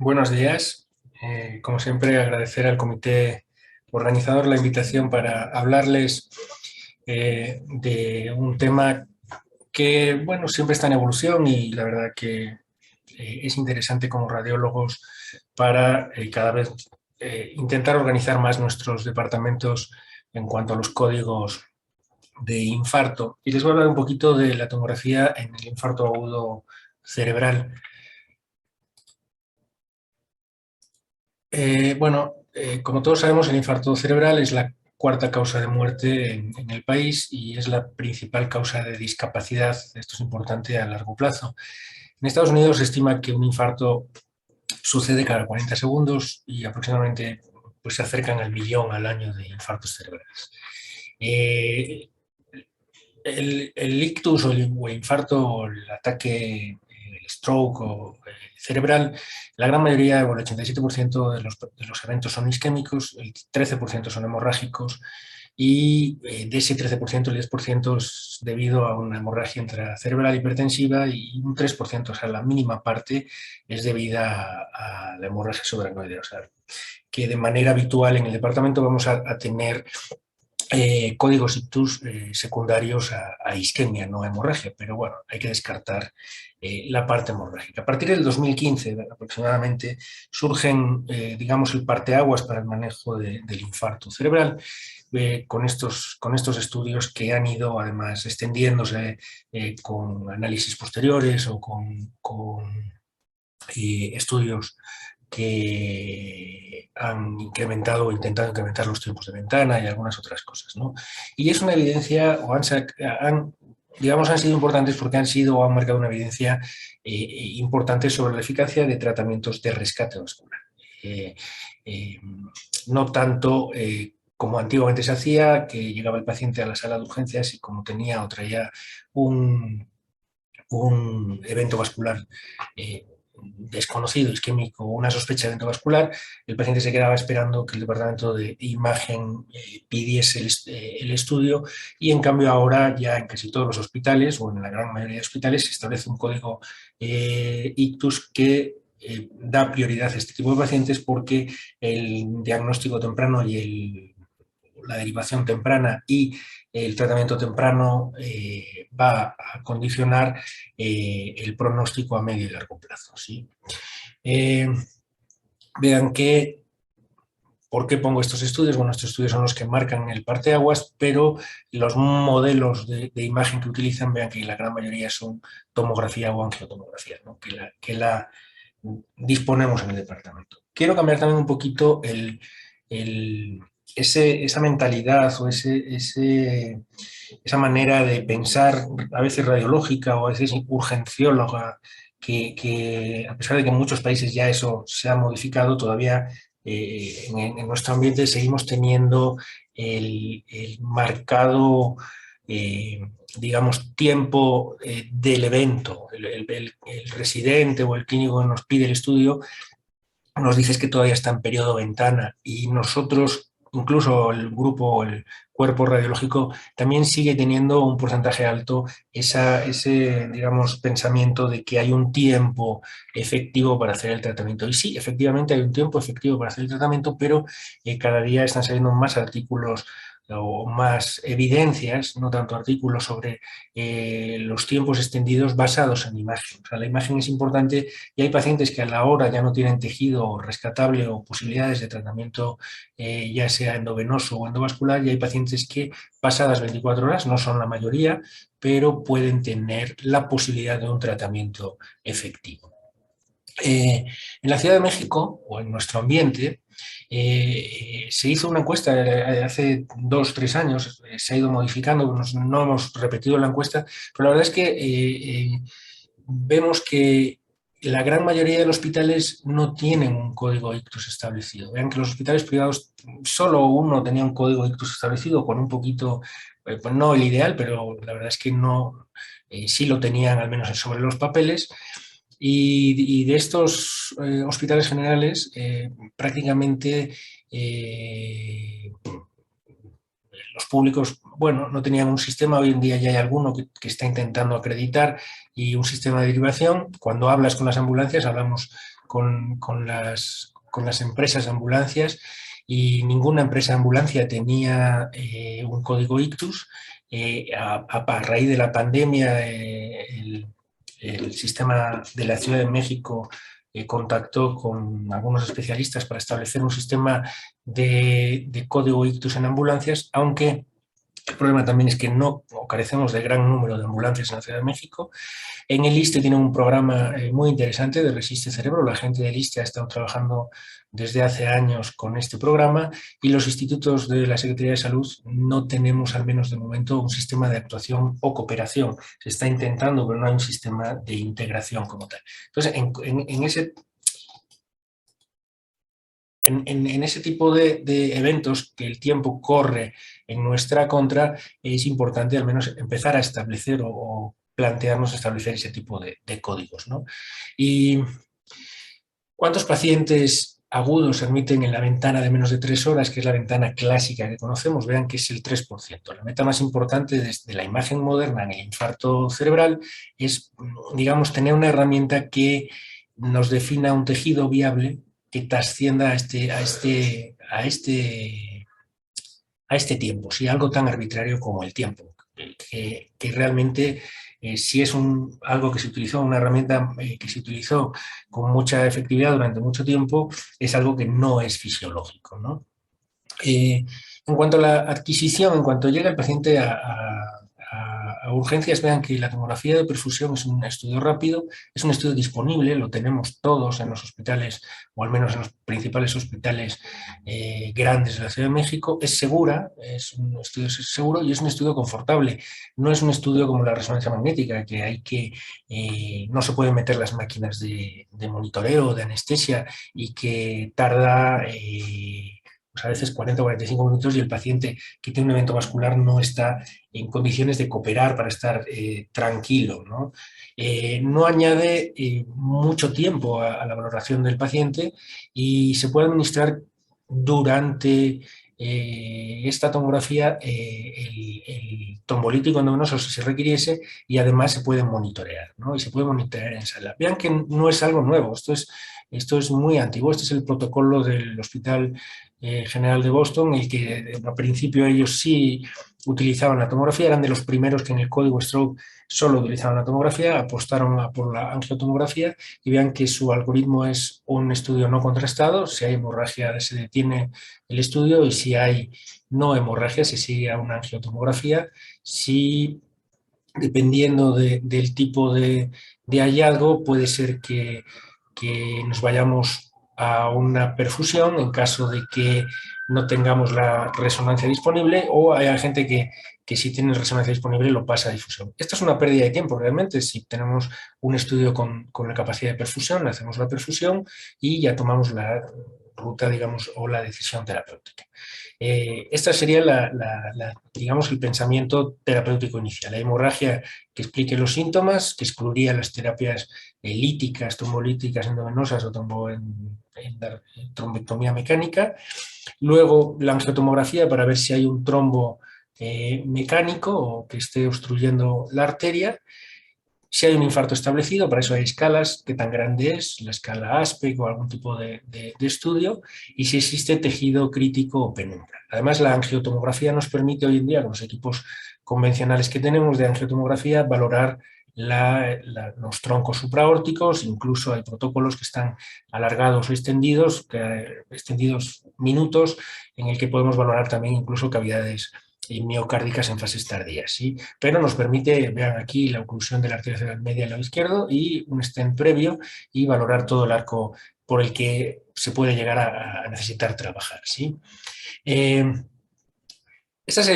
Buenos días. Como siempre, agradecer al comité organizador la invitación para hablarles de un tema que, bueno, siempre está en evolución y la verdad que es interesante como radiólogos para cada vez intentar organizar más nuestros departamentos en cuanto a los códigos de infarto. Y les voy a hablar un poquito de la tomografía en el infarto agudo cerebral. Como todos sabemos, el infarto cerebral es la cuarta causa de muerte en el país y es la principal causa de discapacidad. Esto es importante a largo plazo. En Estados Unidos se estima que un infarto sucede cada 40 segundos y aproximadamente pues, se acercan al millón al año de infartos cerebrales. Eh, el ictus o el infarto o el ataque, el stroke o cerebral, la gran mayoría, o el 87% de los eventos son isquémicos, el 13% son hemorrágicos y de ese 13%, el 10% es debido a una hemorragia intracerebral hipertensiva y un 3%, o sea, la mínima parte, es debida a la hemorragia subaracnoidea. O sea, que de manera habitual en el departamento vamos a tener códigos ictus secundarios a isquemia, no a hemorragia, pero bueno, hay que descartar la parte hemorrágica. A partir del 2015 aproximadamente surgen, digamos, el parteaguas para el manejo del infarto cerebral, con estos estudios que han ido además extendiéndose con análisis posteriores o con estudios que han incrementado o intentado incrementar los tiempos de ventana y algunas otras cosas, ¿no? Y es una evidencia, o digamos, han sido importantes porque han sido o han marcado una evidencia importante sobre la eficacia de tratamientos de rescate vascular. Eh, eh, no tanto como antiguamente se hacía, que llegaba el paciente a la sala de urgencias y como tenía o traía un, un evento vascular desconocido, isquémico, una sospecha de evento vascular, el paciente se quedaba esperando que el departamento de imagen pidiese el estudio y en cambio ahora ya en casi todos los hospitales o en la gran mayoría de hospitales se establece un código ictus que da prioridad a este tipo de pacientes porque el diagnóstico temprano y la derivación temprana y el tratamiento temprano va a condicionar el pronóstico a medio y largo plazo. ¿Sí? Eh, Vean que, ¿por qué pongo estos estudios? Bueno, estos estudios son los que marcan el parteaguas, pero los modelos de imagen que utilizan, vean que la gran mayoría son tomografía o angiotomografía, ¿no? que la disponemos en el departamento. Quiero cambiar también un poquito el, esa mentalidad o esa manera de pensar, a veces radiológica o a veces urgencióloga, que a pesar de que en muchos países ya eso se ha modificado, todavía en nuestro ambiente seguimos teniendo el marcado digamos, tiempo del evento. El residente o el clínico que nos pide el estudio nos dice que todavía está en periodo ventana y nosotros, incluso el grupo, el cuerpo radiológico, también sigue teniendo un porcentaje alto ese, digamos, pensamiento de que hay un tiempo efectivo para hacer el tratamiento. Y sí, efectivamente hay un tiempo efectivo para hacer el tratamiento, pero cada día están saliendo más artículos o más evidencias, no tanto artículos sobre los tiempos extendidos basados en imagen. O sea, la imagen es importante y hay pacientes que a la hora ya no tienen tejido rescatable o posibilidades de tratamiento ya sea endovenoso o endovascular y hay pacientes que pasadas 24 horas, no son la mayoría, pero pueden tener la posibilidad de un tratamiento efectivo. En la Ciudad de México o en nuestro ambiente se hizo una encuesta hace 2 o 3 años, se ha ido modificando, no hemos repetido la encuesta, pero la verdad es que vemos que la gran mayoría de los hospitales no tienen un código ictus establecido. Vean que los hospitales privados solo uno tenía un código ictus establecido con un poquito, pues no el ideal, pero la verdad es que no, sí lo tenían al menos sobre los papeles. Y de estos hospitales generales, prácticamente los públicos, bueno, no tenían un sistema, hoy en día ya hay alguno que está intentando acreditar y un sistema de derivación. Cuando hablas con las ambulancias, hablamos con las empresas de ambulancias y ninguna empresa de ambulancia tenía un código ictus. A raíz de la pandemia, el sistema de la Ciudad de México contactó con algunos especialistas para establecer un sistema de código ictus en ambulancias, aunque el problema también es que no carecemos de gran número de ambulancias en la Ciudad de México. En el ISSSTE tiene un programa muy interesante de Resiste Cerebro. La gente del ISSSTE ha estado trabajando desde hace años con este programa y los institutos de la Secretaría de Salud no tenemos, al menos de momento, un sistema de actuación o cooperación. Se está intentando, pero no hay un sistema de integración como tal. Entonces, en ese tipo de eventos que el tiempo corre en nuestra contra, es importante al menos empezar a establecer o plantearnos establecer ese tipo de códigos, ¿no? ¿Y cuántos pacientes agudos se admiten en la ventana de menos de 3 horas, que es la ventana clásica que conocemos? Vean que es el 3%. La meta más importante de la imagen moderna en el infarto cerebral es, digamos, tener una herramienta que nos defina un tejido viable que trascienda a este tiempo, ¿sí? Algo tan arbitrario como el tiempo, que realmente si es algo que se utilizó, una herramienta que se utilizó con mucha efectividad durante mucho tiempo, es algo que no es fisiológico, ¿no? En cuanto a la adquisición, en cuanto llega el paciente a urgencias, vean que la tomografía de perfusión es un estudio rápido, es un estudio disponible, lo tenemos todos en los hospitales, o al menos en los principales hospitales grandes de la Ciudad de México. Es segura, es un estudio seguro y es un estudio confortable. No es un estudio como la resonancia magnética, que no se pueden meter las máquinas de monitoreo, de anestesia, y que tarda pues a veces 40 o 45 minutos, y el paciente que tiene un evento vascular no está en condiciones de cooperar para estar tranquilo, ¿no? No añade mucho tiempo a la valoración del paciente y se puede administrar durante esta tomografía el trombolítico endovenoso si se requiriese, y además se puede monitorear, ¿no? Y se puede monitorear en sala. Vean que no es algo nuevo, esto es muy antiguo. Este es el protocolo del Hospital General de Boston, el que al principio ellos sí utilizaban la tomografía, eran de los primeros que en el código stroke solo utilizaban la tomografía, apostaron por la angiotomografía, y vean que su algoritmo es un estudio no contrastado. Si hay hemorragia se detiene el estudio, y si hay no hemorragia se sigue a una angiotomografía. Si, dependiendo del tipo de hallazgo, puede ser que nos vayamos a una perfusión en caso de que no tengamos la resonancia disponible, o hay gente que si tiene resonancia disponible lo pasa a difusión. Esto es una pérdida de tiempo realmente. Si tenemos un estudio con la capacidad de perfusión, hacemos la perfusión y ya tomamos la ruta, digamos, o la decisión terapéutica. Esta sería digamos, el pensamiento terapéutico inicial. La hemorragia que explique los síntomas, que excluiría las terapias líticas, trombolíticas endovenosas o trombectomía mecánica. Luego la angiotomografía para ver si hay un trombo mecánico o que esté obstruyendo la arteria. Si hay un infarto establecido, para eso hay escalas, qué tan grande es, la escala ASPEC o algún tipo de estudio, y si existe tejido crítico o penumbra. Además, la angiotomografía nos permite hoy en día, con los equipos convencionales que tenemos de angiotomografía, valorar los troncos supraórticos. Incluso hay protocolos que están alargados o extendidos minutos, en el que podemos valorar también incluso cavidades miocárdicas en fases tardías, ¿sí? Pero nos permite, vean aquí, la oclusión de la arteria cerebral media al lado izquierdo y un stent previo, y valorar todo el arco por el que se puede llegar a necesitar trabajar, ¿sí? Este es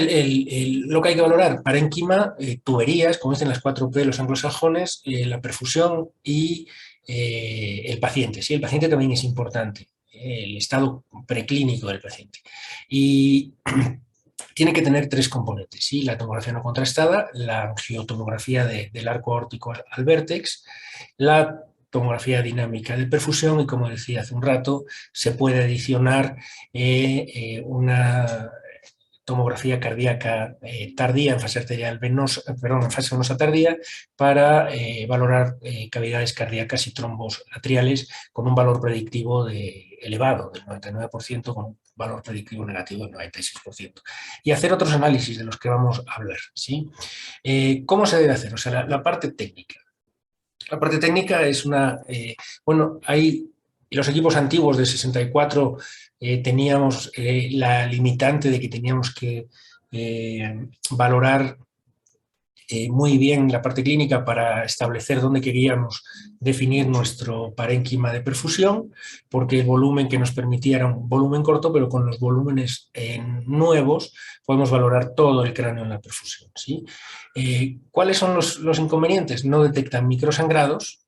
lo que hay que valorar: parénquima, tuberías, como dicen las 4P de los anglosajones, la perfusión y el paciente. ¿Sí? El paciente también es importante, el estado preclínico del paciente. Y tiene que tener 3 componentes, ¿sí? La tomografía no contrastada, la angiotomografía del arco aórtico al vértex, la tomografía dinámica de perfusión, y como decía hace un rato, se puede adicionar tomografía cardíaca tardía en fase arterial venosa, perdón, en fase venosa tardía, para valorar cavidades cardíacas y trombos atriales con un valor predictivo elevado, del 99%, con un valor predictivo negativo del 96%. Y hacer otros análisis de los que vamos a hablar, ¿sí? ¿Cómo se debe hacer? O sea, la parte técnica. La parte técnica es bueno, hay los equipos antiguos de 64 teníamos la limitante de que teníamos que valorar muy bien la parte clínica para establecer dónde queríamos definir nuestro parénquima de perfusión, porque el volumen que nos permitía era un volumen corto, pero con los volúmenes nuevos podemos valorar todo el cráneo en la perfusión, ¿sí? ¿Cuáles son los inconvenientes? No detectan microsangrados.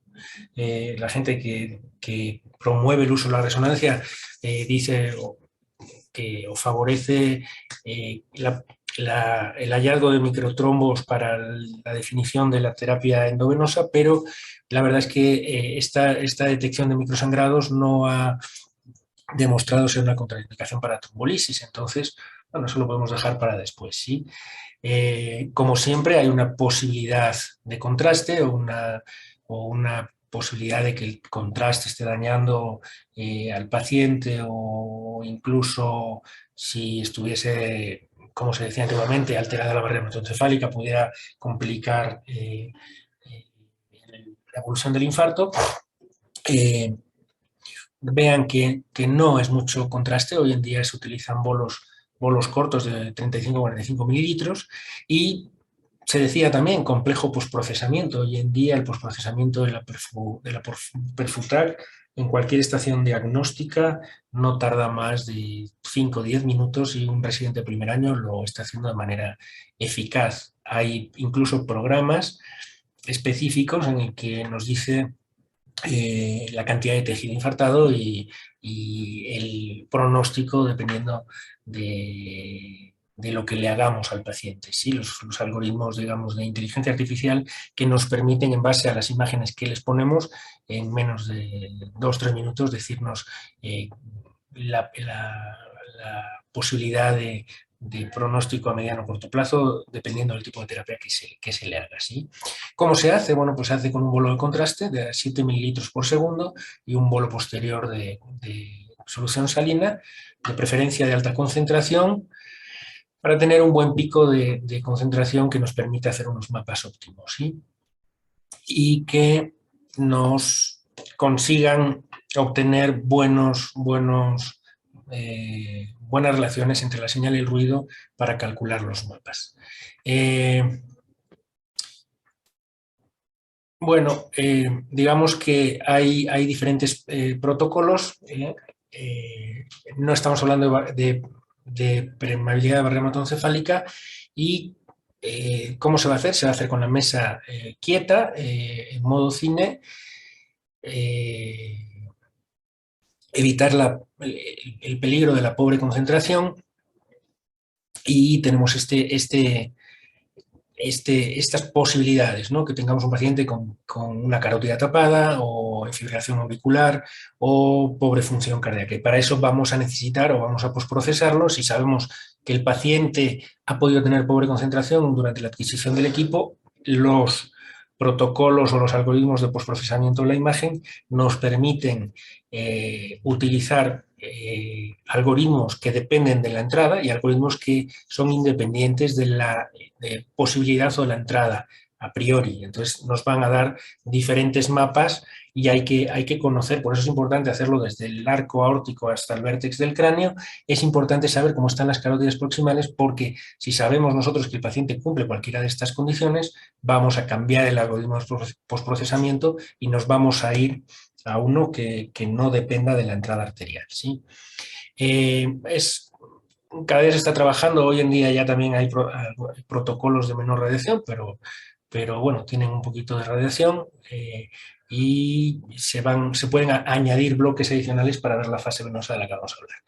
La gente que promueve el uso de la resonancia dice o favorece el hallazgo de microtrombos para la definición de la terapia endovenosa, pero la verdad es que esta detección de microsangrados no ha demostrado ser una contraindicación para trombolisis. Entonces, bueno, eso lo podemos dejar para después, ¿sí? Como siempre, hay una posibilidad de contraste o una posibilidad de que el contraste esté dañando al paciente, o incluso si estuviese, como se decía antiguamente, alterada la barrera hematoencefálica, pudiera complicar la evolución del infarto. Vean que no es mucho contraste. Hoy en día se utilizan bolos cortos de 35 a 45 mililitros, y se decía también complejo postprocesamiento. Hoy en día el postprocesamiento de la Perfutrac en cualquier estación diagnóstica no tarda más de 5 o 10 minutos, y un residente de primer año lo está haciendo de manera eficaz. Hay incluso programas específicos en el que nos dice la cantidad de tejido infartado y el pronóstico dependiendo de lo que le hagamos al paciente. ¿Sí? Los algoritmos, digamos, de inteligencia artificial que nos permiten, en base a las imágenes que les ponemos, en menos de 2 o 3 minutos decirnos la posibilidad de pronóstico a mediano o corto plazo, dependiendo del tipo de terapia que se le haga, ¿sí? ¿Cómo se hace? Bueno, pues se hace con un bolo de contraste de 7 mililitros por segundo y un bolo posterior de solución salina, de preferencia de alta concentración, para tener un buen pico de concentración que nos permite hacer unos mapas óptimos, ¿sí? Y que nos consigan obtener buenas relaciones entre la señal y el ruido para calcular los mapas. Bueno, digamos que hay diferentes protocolos. No estamos hablando de permeabilidad de barrera hematoencefálica. ¿Y cómo se va a hacer? Se va a hacer con la mesa quieta, en modo cine, evitar el peligro de la pobre concentración, y tenemos estas posibilidades, ¿no? Que tengamos un paciente con una carótida tapada, o en fibrilación auricular, o pobre función cardíaca. Y para eso vamos a necesitar, o vamos a posprocesarlo. Si sabemos que el paciente ha podido tener pobre concentración durante la adquisición del equipo, los protocolos o los algoritmos de postprocesamiento de la imagen nos permiten utilizar algoritmos que dependen de la entrada y algoritmos que son independientes de la posibilidad o de la entrada a priori. Entonces nos van a dar diferentes mapas, y hay que conocer. Por eso es importante hacerlo desde el arco aórtico hasta el vértex del cráneo. Es importante saber cómo están las carótidas proximales, porque si sabemos nosotros que el paciente cumple cualquiera de estas condiciones, vamos a cambiar el algoritmo de postprocesamiento y nos vamos a ir a uno que no dependa de la entrada arterial, ¿sí? Cada vez se está trabajando. Hoy en día ya también hay protocolos de menor radiación, pero bueno, tienen un poquito de radiación, y se pueden añadir bloques adicionales para ver la fase venosa de la que vamos a hablar.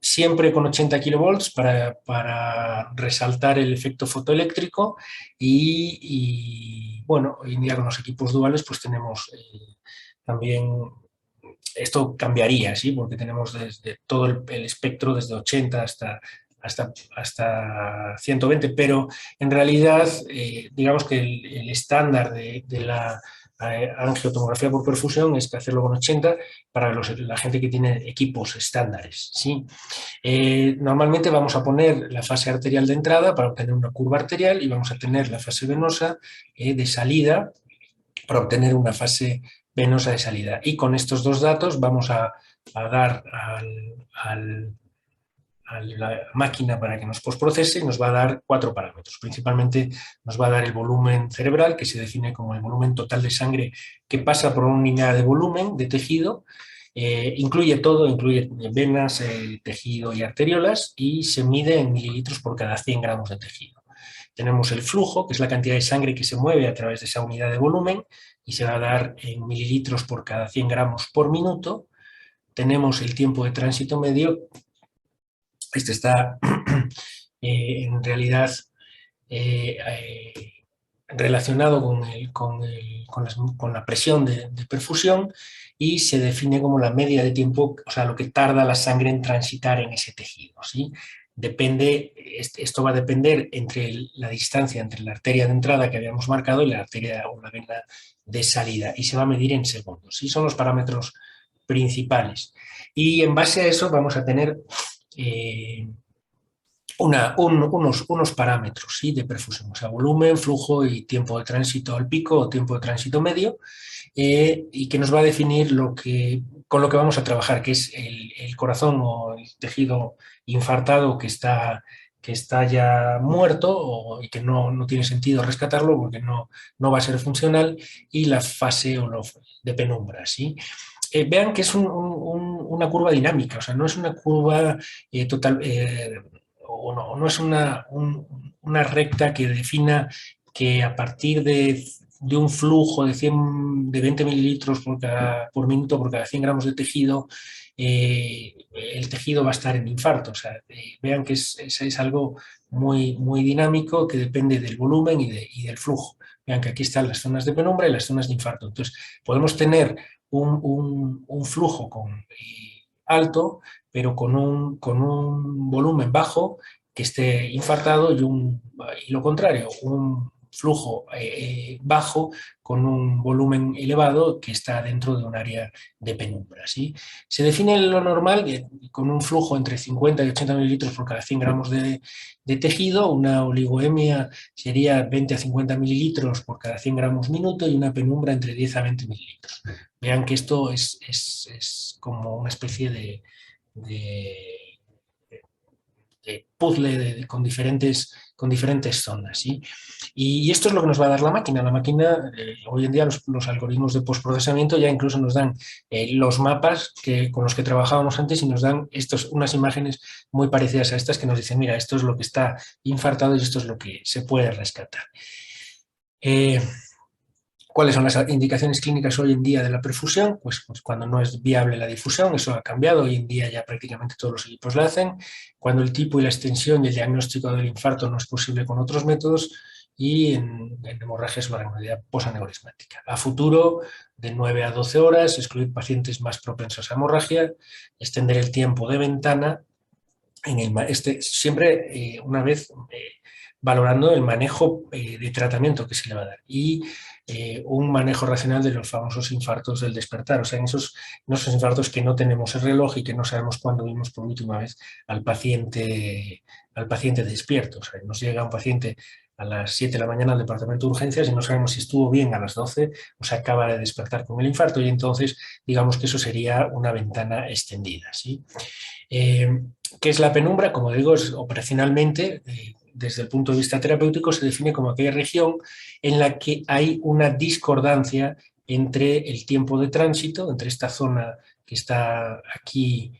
Siempre con 80 kilovolts para resaltar el efecto fotoeléctrico, y bueno, hoy en día con los equipos duales pues tenemos también. Esto cambiaría, ¿sí? Porque tenemos desde todo el espectro, desde 80 hasta hasta 120, pero en realidad, digamos que el estándar de la angiotomografía por perfusión es que hacerlo con 80 para la gente que tiene equipos estándares, ¿sí? Normalmente vamos a poner la fase arterial de entrada para obtener una curva arterial y vamos a tener la fase venosa de salida para obtener una fase venosa de salida. Y con estos dos datos vamos a dar a la máquina para que nos postprocese y nos va a dar 4 parámetros. Principalmente nos va a dar el volumen cerebral, que se define como el volumen total de sangre que pasa por una unidad de volumen de tejido. Incluye todo, incluye venas, tejido y arteriolas, y se mide en mililitros por cada 100 gramos de tejido. Tenemos el flujo, que es la cantidad de sangre que se mueve a través de esa unidad de volumen, y se va a dar en mililitros por cada 100 gramos por minuto. Tenemos el tiempo de tránsito medio. Este está en realidad relacionado con la presión de perfusión, y se define como la media de tiempo, o sea, lo que tarda la sangre en transitar en ese tejido, ¿sí? Esto va a depender entre la distancia entre la arteria de entrada que habíamos marcado y la arteria o la vena de salida, y se va a medir en segundos, ¿sí? Son los parámetros principales. Y en base a eso vamos a tener unos parámetros, ¿sí?, de perfusión, o sea, volumen, flujo y tiempo de tránsito al pico o tiempo de tránsito medio, y que nos va a definir con lo que vamos a trabajar, que es el corazón o el tejido infartado que está ya muerto y que no tiene sentido rescatarlo porque no va a ser funcional, y la fase de penumbra, ¿sí? Vean que es una curva dinámica, o sea, no es una curva total, o no es una recta que defina que a partir de un flujo de 20 mililitros por minuto por cada 100 gramos de tejido, el tejido va a estar en infarto. O sea, vean que es algo muy dinámico, que depende del volumen y del flujo. Vean que aquí están las zonas de penumbra y las zonas de infarto. Entonces, podemos tener un flujo alto, pero con un volumen bajo que esté infartado, y lo contrario, un flujo bajo con un volumen elevado que está dentro de un área de penumbra, ¿sí? Se define lo normal con un flujo entre 50 y 80 mililitros por cada 100 gramos de tejido. Una oligoemia sería 20 a 50 mililitros por cada 100 gramos minuto, y una penumbra entre 10 a 20 mililitros. Vean que esto es como una especie de, de puzzle con diferentes zonas, ¿sí? Y esto es lo que nos va a dar la máquina. La máquina, hoy en día los algoritmos de postprocesamiento ya incluso nos dan los mapas con los que trabajábamos antes, y nos dan unas imágenes muy parecidas a estas que nos dicen, mira, esto es lo que está infartado y esto es lo que se puede rescatar. ¿Cuáles son las indicaciones clínicas hoy en día de la perfusión? Pues cuando no es viable la difusión, eso ha cambiado, hoy en día ya prácticamente todos los equipos la hacen. Cuando el tipo y la extensión y el diagnóstico del infarto no es posible con otros métodos, y en hemorragia subaracnoidea posaneurismática. A futuro, de 9 a 12 horas, excluir pacientes más propensos a hemorragia, extender el tiempo de ventana, siempre una vez valorando el manejo de tratamiento que se le va a dar, y un manejo racional de los famosos infartos del despertar, o sea, en esos infartos que no tenemos el reloj y que no sabemos cuándo vimos por última vez al paciente despierto. O sea, nos llega un paciente a las 7 de la mañana al departamento de urgencias y no sabemos si estuvo bien a las 12 o se acaba de despertar con el infarto, y entonces digamos que eso sería una ventana extendida, ¿sí? ¿Qué es la penumbra? Como digo, operacionalmente, desde el punto de vista terapéutico, se define como aquella región en la que hay una discordancia entre el tiempo de tránsito, entre esta zona que está aquí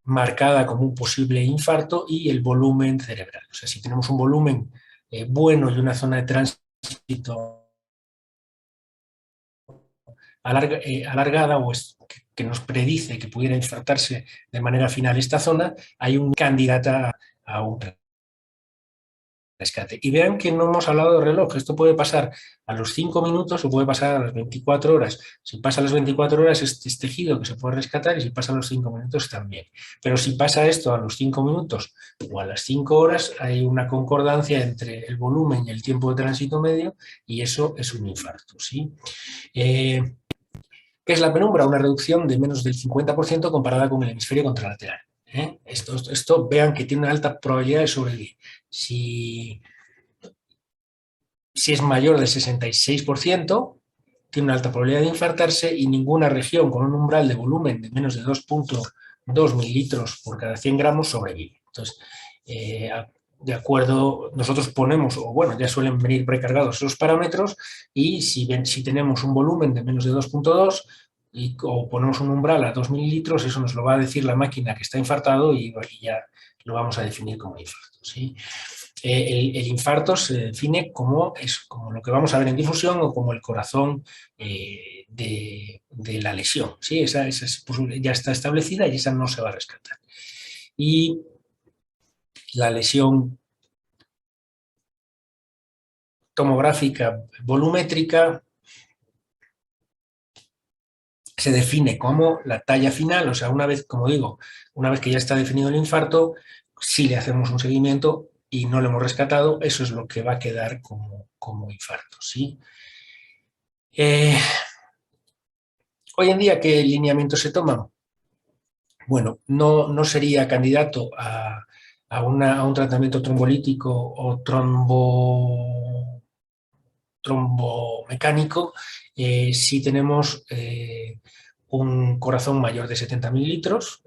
marcada como un posible infarto, y el volumen cerebral. O sea, si tenemos un volumen bueno y una zona de tránsito alargada, que nos predice que pudiera infartarse de manera final esta zona, hay un candidata a un rescate. Y vean que no hemos hablado de reloj. Esto puede pasar a los 5 minutos o puede pasar a las 24 horas. Si pasa a las 24 horas es tejido que se puede rescatar y si pasa a los 5 minutos también. Pero si pasa esto a los 5 minutos o a las 5 horas, hay una concordancia entre el volumen y el tiempo de tránsito medio y eso es un infarto, ¿sí? ¿Qué es la penumbra? Una reducción de menos del 50% comparada con el hemisferio contralateral. Esto vean que tiene una alta probabilidad de sobrevivir. Si es mayor del 66%, tiene una alta probabilidad de infartarse y ninguna región con un umbral de volumen de menos de 2,2 mililitros por cada 100 gramos sobrevive. Entonces, de acuerdo, nosotros ponemos, o bueno, ya suelen venir precargados esos parámetros y si tenemos un volumen de menos de 2,2 o ponemos un umbral a 2 mililitros, eso nos lo va a decir la máquina que está infartado y ya lo vamos a definir como infarto, ¿sí? El infarto se define como lo que vamos a ver en difusión o como el corazón de la lesión, ¿sí? Esa ya está establecida y esa no se va a rescatar. Y la lesión tomográfica volumétrica se define como la talla final, o sea, una vez, como digo, una vez que ya está definido el infarto, si le hacemos un seguimiento y no lo hemos rescatado, eso es lo que va a quedar como infarto, ¿sí? Hoy en día, ¿qué lineamientos se toman? Bueno, no sería candidato a un tratamiento trombolítico o trombomecánico si tenemos un corazón mayor de 70 mililitros,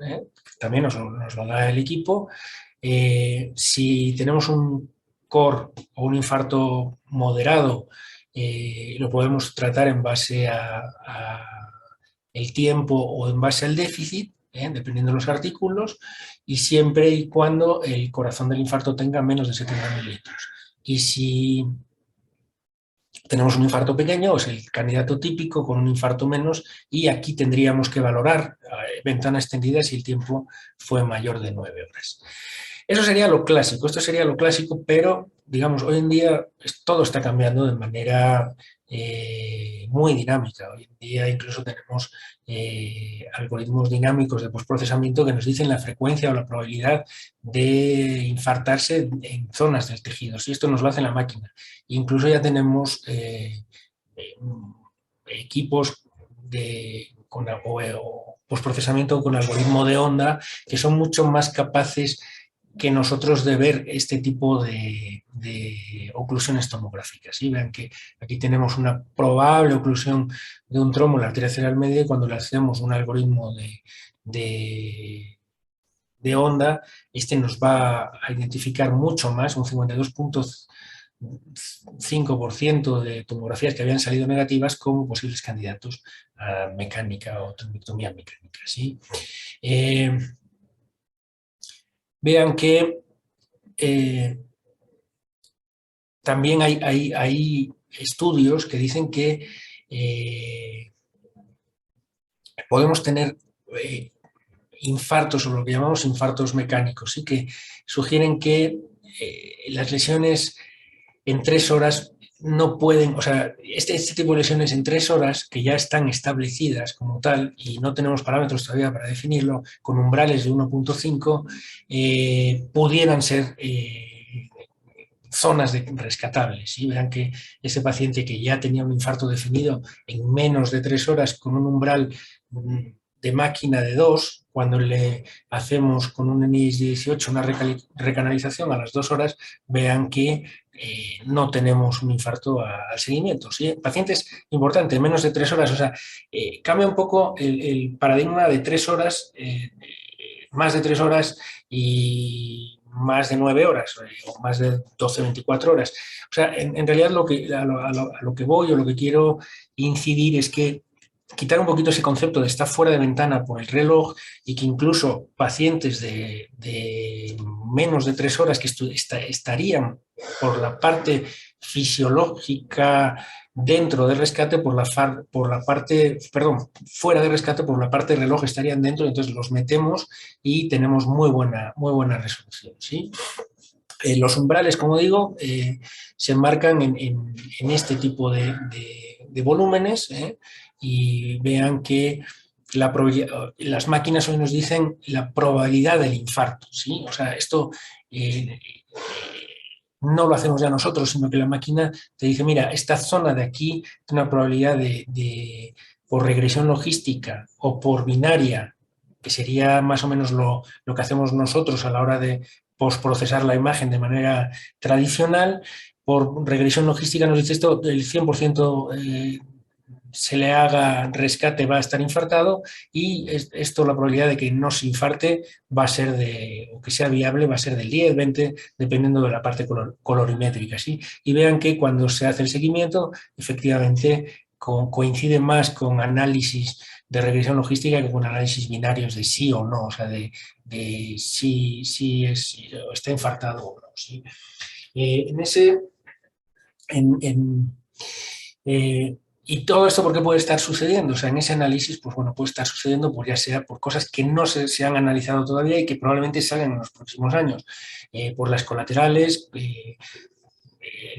también nos lo da el equipo. Si tenemos un COR o un infarto moderado, lo podemos tratar en base a el tiempo o en base al déficit, dependiendo de los artículos, y siempre y cuando el corazón del infarto tenga menos de 70 mililitros. Y si tenemos un infarto pequeño, es el candidato típico con un infarto menos, y aquí tendríamos que valorar ventana extendida si el tiempo fue mayor de 9 horas. Eso sería lo clásico, esto sería lo clásico, pero digamos, hoy en día todo está cambiando de manera muy dinámica. Hoy en día incluso tenemos algoritmos dinámicos de postprocesamiento que nos dicen la frecuencia o la probabilidad de infartarse en zonas del tejido. Si esto nos lo hace la máquina. Incluso ya tenemos equipos o postprocesamiento con algoritmo de onda que son mucho más capaces que nosotros de ver este tipo de oclusiones tomográficas. ¿Sí? Vean que aquí tenemos una probable oclusión de un trombo en la arteria cerebral media y cuando le hacemos un algoritmo de onda, este nos va a identificar mucho más, un 52,5% de tomografías que habían salido negativas como posibles candidatos a mecánica o trombectomía mecánica. ¿Sí? Vean que también hay estudios que dicen que podemos tener infartos o lo que llamamos infartos mecánicos, ¿sí? Que sugieren que las lesiones en 3 horas no pueden, o sea, este tipo de lesiones en 3 horas que ya están establecidas como tal y no tenemos parámetros todavía para definirlo, con umbrales de 1,5, pudieran ser zonas rescatables. ¿Sí? Verán que ese paciente que ya tenía un infarto definido en menos de 3 horas con un umbral de máquina de 2, cuando le hacemos con un NIS-18 una recanalización a las 2 horas, vean que no tenemos un infarto al seguimiento. ¿Sí? Pacientes importantes, menos de 3 horas, o sea, cambia un poco el paradigma de 3 horas, más de 3 horas y más de 9 horas o más de 12, 24 horas. O sea, en realidad a lo que voy o lo que quiero incidir es que quitar un poquito ese concepto de estar fuera de ventana por el reloj y que incluso pacientes de menos de 3 horas que estarían por la parte fisiológica dentro del rescate, por la parte, perdón, fuera del rescate, por la parte del reloj estarían dentro, entonces los metemos y tenemos muy buena resolución, ¿sí? Los umbrales, como digo, se enmarcan en este tipo de volúmenes, y vean que las máquinas hoy nos dicen la probabilidad del infarto, ¿sí? O sea, esto no lo hacemos ya nosotros, sino que la máquina te dice, mira, esta zona de aquí tiene una probabilidad por regresión logística o por binaria, que sería más o menos lo que hacemos nosotros a la hora de postprocesar la imagen de manera tradicional. Por regresión logística nos dice esto, el 100% se le haga rescate va a estar infartado, y esto, la probabilidad de que no se infarte va a ser o que sea viable, va a ser del 10, 20, dependiendo de la parte colorimétrica, ¿sí? Y vean que cuando se hace el seguimiento, efectivamente coincide más con análisis de regresión logística que con análisis binarios de sí o no, o sea, de si está infartado o no, ¿sí? En ese... En, y todo esto, ¿por qué puede estar sucediendo? O sea, en ese análisis, pues bueno, puede estar sucediendo ya sea por cosas que no se han analizado todavía y que probablemente salgan en los próximos años. Por las colaterales, el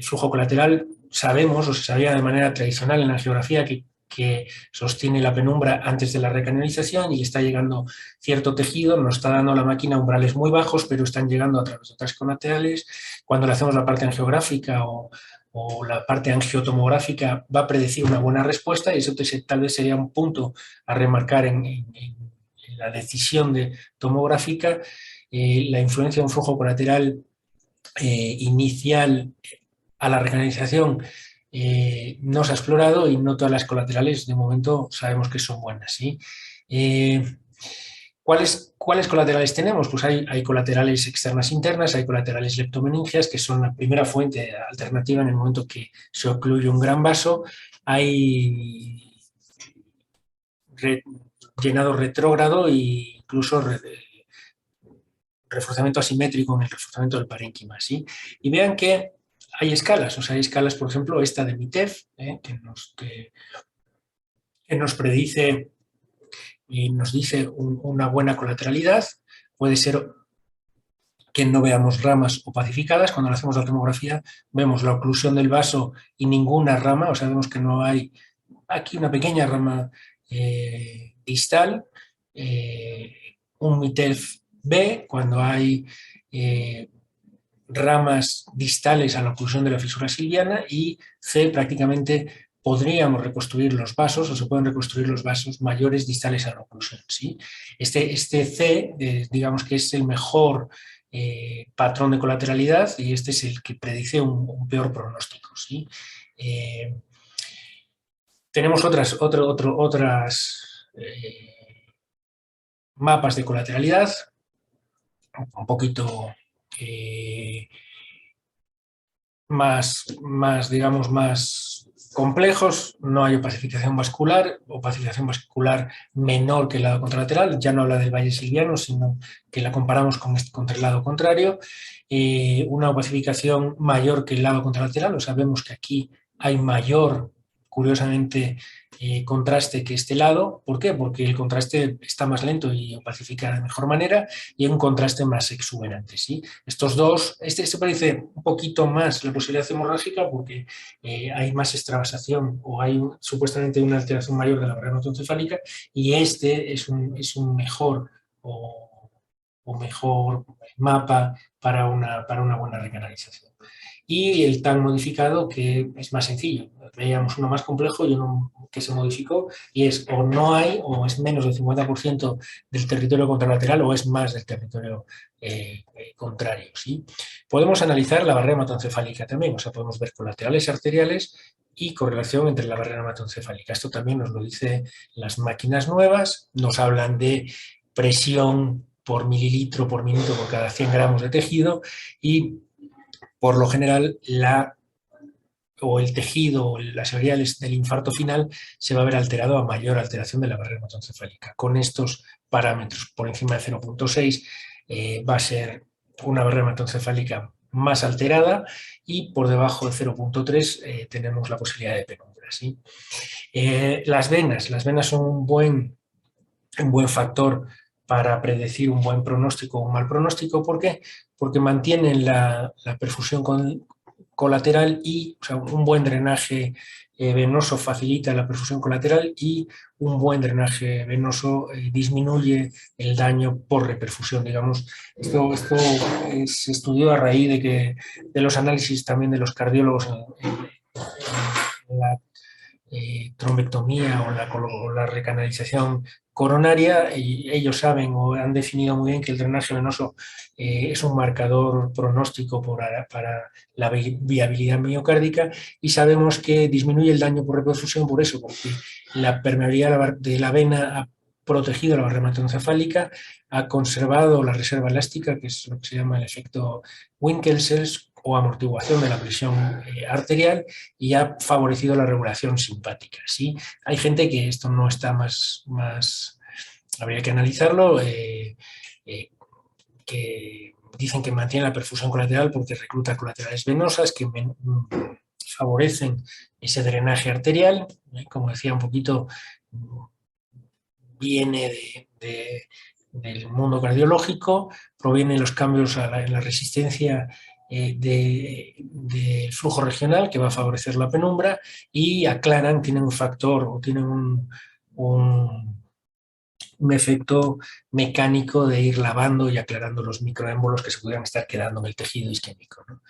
flujo colateral, sabemos, o se sabía de manera tradicional en la geografía, que sostiene la penumbra antes de la recanalización y está llegando cierto tejido, nos está dando la máquina umbrales muy bajos, pero están llegando a través de otras colaterales. Cuando le hacemos la parte angiográfica o la parte angiotomográfica, va a predecir una buena respuesta, y eso tal vez sería un punto a remarcar en la decisión tomográfica. La influencia de un flujo colateral inicial a la recanalización no se ha explorado, y no todas las colaterales de momento sabemos que son buenas, ¿sí? ¿Cuáles colaterales tenemos? Pues hay colaterales externas internas, hay colaterales leptomeningias, que son la primera fuente alternativa en el momento que se ocluye un gran vaso. Hay llenado retrógrado e incluso reforzamiento asimétrico en el reforzamiento del parénquima, ¿sí? Y vean que hay escalas, o sea, hay escalas, por ejemplo, esta de Mitev, que nos predice y nos dice una buena colateralidad. Puede ser que no veamos ramas opacificadas. Cuando hacemos la tomografía vemos la oclusión del vaso y ninguna rama, o sea, vemos que no hay aquí una pequeña rama distal, un Mitev B, cuando hay ramas distales a la oclusión de la fisura silviana, y C, prácticamente podríamos reconstruir los vasos, o se pueden reconstruir los vasos mayores distales a la oclusión, ¿sí? Este C, digamos que es el mejor patrón de colateralidad, y este es el que predice un peor pronóstico, ¿sí? Tenemos otras mapas de colateralidad, un poquito digamos, más complejos. No hay opacificación vascular menor que el lado contralateral. Ya no habla del valle silviano, sino que la comparamos contra el lado contrario. Una opacificación mayor que el lado contralateral, o sea, vemos que aquí hay mayor, curiosamente, contraste que este lado. ¿Por qué? Porque el contraste está más lento y opacifica de mejor manera, y hay un contraste más exuberante, ¿sí? Estos dos, este parece un poquito más la posibilidad hemorrágica, porque hay más extravasación, o hay supuestamente una alteración mayor de la barrera hematoencefálica, y este es un mejor o mejor mapa para una buena recanalización. Y el TAN modificado, que es más sencillo. Veíamos uno más complejo y uno que se modificó, y es o no hay, o es menos del 50% del territorio contralateral, o es más del territorio contrario, ¿sí? Podemos analizar la barrera hematoencefálica también, o sea, podemos ver colaterales arteriales y correlación entre la barrera hematoencefálica. Esto también nos lo dice las máquinas nuevas, nos hablan de presión por mililitro por minuto por cada 100 gramos de tejido, y por lo general el tejido, la severidad del infarto final se va a ver alterado a mayor alteración de la barrera hematoencefálica. Con estos parámetros por encima de 0,6 va a ser una barrera hematoencefálica más alterada, y por debajo de 0,3 tenemos la posibilidad de penumbra, ¿sí? Las venas son un buen factor para predecir un buen pronóstico o un mal pronóstico. ¿Por qué? Porque mantienen la perfusión colateral y, o sea, un buen drenaje venoso facilita la perfusión colateral y un buen drenaje venoso disminuye el daño por reperfusión, digamos. Esto se estudió a raíz de los análisis también de los cardiólogos en la trombectomía o la recanalización coronaria, y ellos saben o han definido muy bien que el drenaje venoso es un marcador pronóstico para la viabilidad miocárdica, y sabemos que disminuye el daño por reperfusión por eso, porque la permeabilidad de la vena ha protegido la barrera hematoencefálica, ha conservado la reserva elástica, que es lo que se llama el efecto Winkelsells o amortiguación de la presión arterial, y ha favorecido la regulación simpática. ¿Sí? Hay gente que esto no está más habría que analizarlo, que dicen que mantiene la perfusión colateral porque recluta colaterales venosas que favorecen ese drenaje arterial, como decía un poquito, viene del mundo cardiológico, proviene de los cambios en la resistencia del flujo regional, que va a favorecer la penumbra, y aclaran, tienen un factor o tienen un efecto mecánico de ir lavando y aclarando los microémbolos que se pudieran estar quedando en el tejido isquémico, ¿no?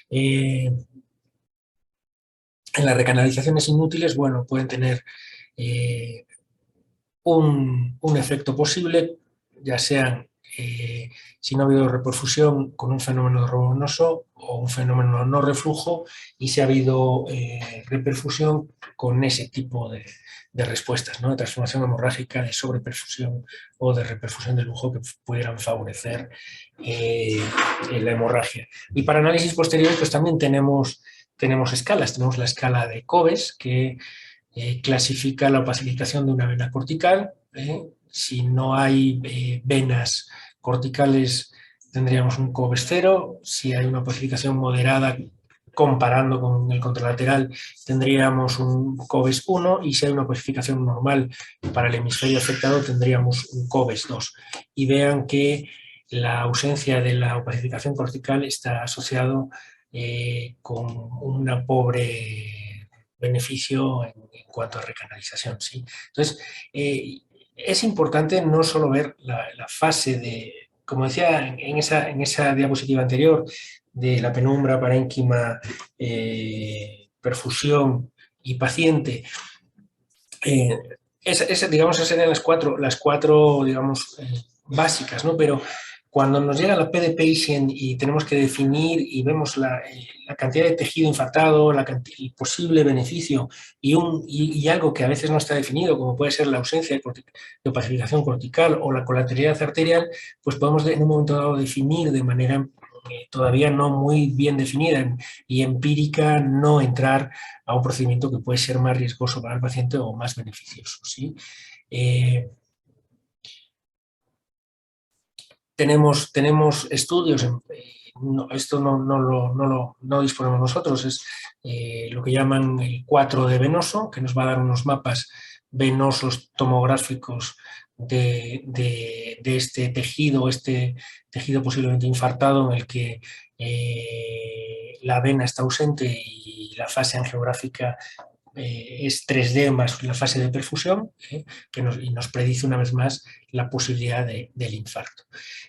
En las recanalizaciones inútiles, bueno, pueden tener un efecto posible, ya sean si no ha habido reperfusión con un fenómeno venoso o un fenómeno no reflujo, y si ha habido reperfusión con ese tipo de respuestas, ¿no? De transformación hemorrágica, de sobreperfusión o de reperfusión de lujo, que pudieran favorecer la hemorragia. Y para análisis posteriores, pues también tenemos escalas. Tenemos la escala de Coves, que clasifica la opacificación de una vena cortical. Si no hay venas corticales, tendríamos un Coves 0. Si hay una opacificación moderada, comparando con el contralateral, tendríamos un Coves 1, y si hay una opacificación normal para el hemisferio afectado, tendríamos un Coves 2. Y vean que la ausencia de la opacificación cortical está asociado con una pobre beneficio en cuanto a recanalización. ¿Sí? Entonces, es importante no solo ver la fase de, como decía en esa diapositiva anterior, de la penumbra, parénquima, perfusión y paciente. Digamos, esas serían las cuatro digamos, básicas, ¿no? Pero cuando nos llega la PD patient y tenemos que definir y vemos la cantidad de tejido infartado, el posible beneficio y algo que a veces no está definido, como puede ser la ausencia de opacificación cortical o la colateralidad arterial, pues podemos en un momento dado definir de manera todavía no muy bien definida y empírica, no entrar a un procedimiento que puede ser más riesgoso para el paciente o más beneficioso. ¿Sí? Tenemos estudios, esto no disponemos nosotros, es lo que llaman el 4D venoso, que nos va a dar unos mapas venosos tomográficos de este tejido posiblemente infartado, en el que la vena está ausente y la fase angiográfica es 3D más la fase de perfusión, y nos predice una vez más la posibilidad del infarto.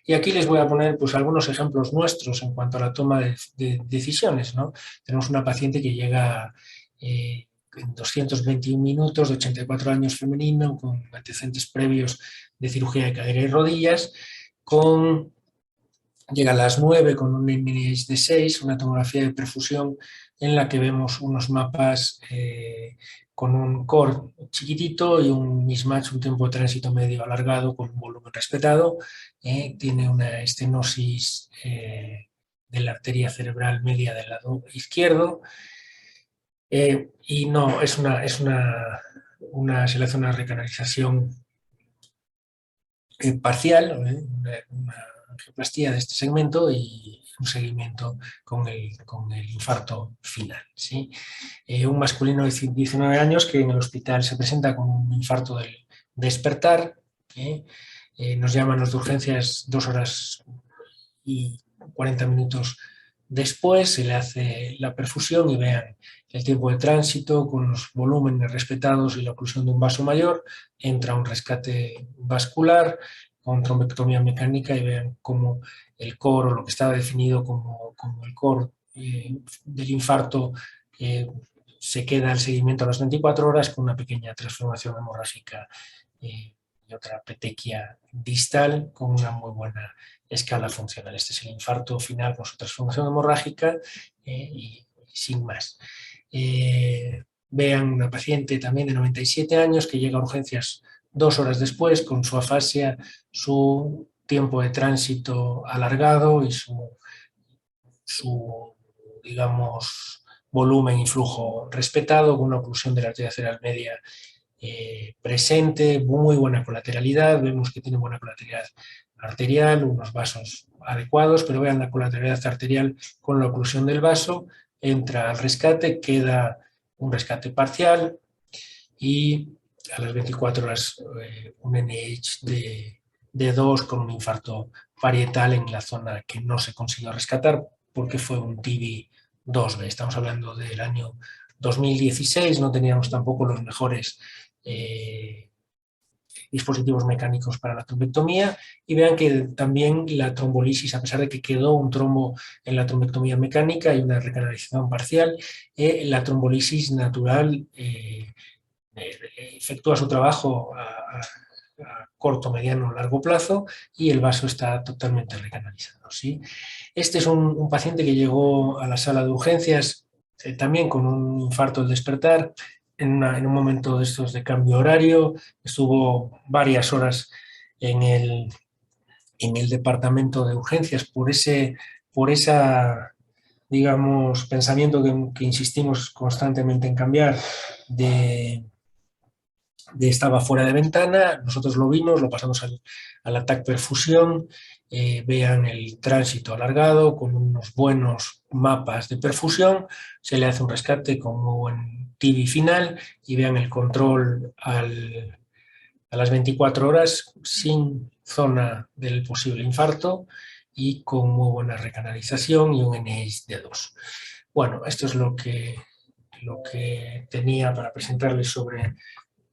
Y aquí les voy a poner pues, algunos ejemplos nuestros en cuanto a la toma de decisiones, ¿no? Tenemos una paciente que llega en 221 minutos, de 84 años, femenino, con antecedentes previos de cirugía de cadera y rodillas, llega a las 9 con un NIH de 6, una tomografía de perfusión en la que vemos unos mapas con un core chiquitito y un mismatch, un tiempo de tránsito medio alargado con un volumen respetado. Tiene una estenosis de la arteria cerebral media del lado izquierdo. Y no, se le hace una recanalización parcial, una angioplastía de este segmento y un seguimiento con el infarto final. ¿Sí? Un masculino de 19 años que en el hospital se presenta con un infarto del despertar, Nos llaman los de urgencias 2 horas y 40 minutos después, se le hace la perfusión y vean el tiempo de tránsito con los volúmenes respetados y la oclusión de un vaso mayor, entra un rescate vascular con trombectomía mecánica y vean cómo el core, lo que estaba definido como el core del infarto, se queda el seguimiento a las 24 horas con una pequeña transformación hemorrágica y otra petequia distal con una muy buena escala funcional. Este es el infarto final con su transformación hemorrágica y sin más. Vean una paciente también de 97 años que llega a urgencias 2 horas después con su afasia, su tiempo de tránsito alargado y su digamos, volumen y flujo respetado, con una oclusión de la arteria cerebral media presente, muy buena colateralidad, vemos que tiene buena colateralidad arterial, unos vasos adecuados, pero vean la colateralidad arterial con la oclusión del vaso, entra al rescate, queda un rescate parcial y a las 24 horas un NH de 2 con un infarto parietal en la zona que no se consiguió rescatar porque fue un TIBI 2B. Estamos hablando del año 2016, no teníamos tampoco los mejores dispositivos mecánicos para la trombectomía y vean que también la trombolisis, a pesar de que quedó un trombo en la trombectomía mecánica y una recanalización parcial, la trombolisis natural efectúa su trabajo a corto, mediano o largo plazo y el vaso está totalmente recanalizado. ¿Sí? Este es un paciente que llegó a la sala de urgencias también con un infarto al despertar, en un momento de estos de cambio horario, estuvo varias horas en el departamento de urgencias por esa digamos, pensamiento que insistimos constantemente en cambiar estaba fuera de ventana, nosotros lo vimos, lo pasamos al ATAC perfusión, vean el tránsito alargado con unos buenos mapas de perfusión, se le hace un rescate con muy buen TIBI final y vean el control a las 24 horas sin zona del posible infarto y con muy buena recanalización y un NH de 2. Bueno, esto es lo que tenía para presentarles sobre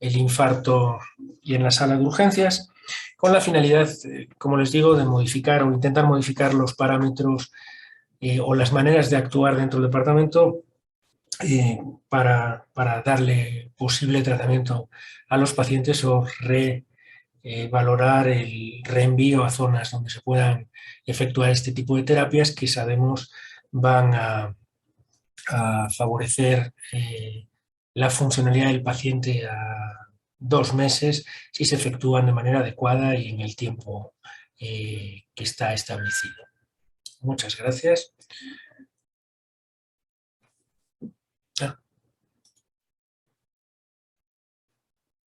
el infarto y en la sala de urgencias, con la finalidad, como les digo, de modificar o intentar modificar los parámetros o las maneras de actuar dentro del departamento para darle posible tratamiento a los pacientes o valorar el reenvío a zonas donde se puedan efectuar este tipo de terapias que sabemos van a favorecer la funcionalidad del paciente a 2 meses si se efectúan de manera adecuada y en el tiempo que está establecido. Muchas gracias.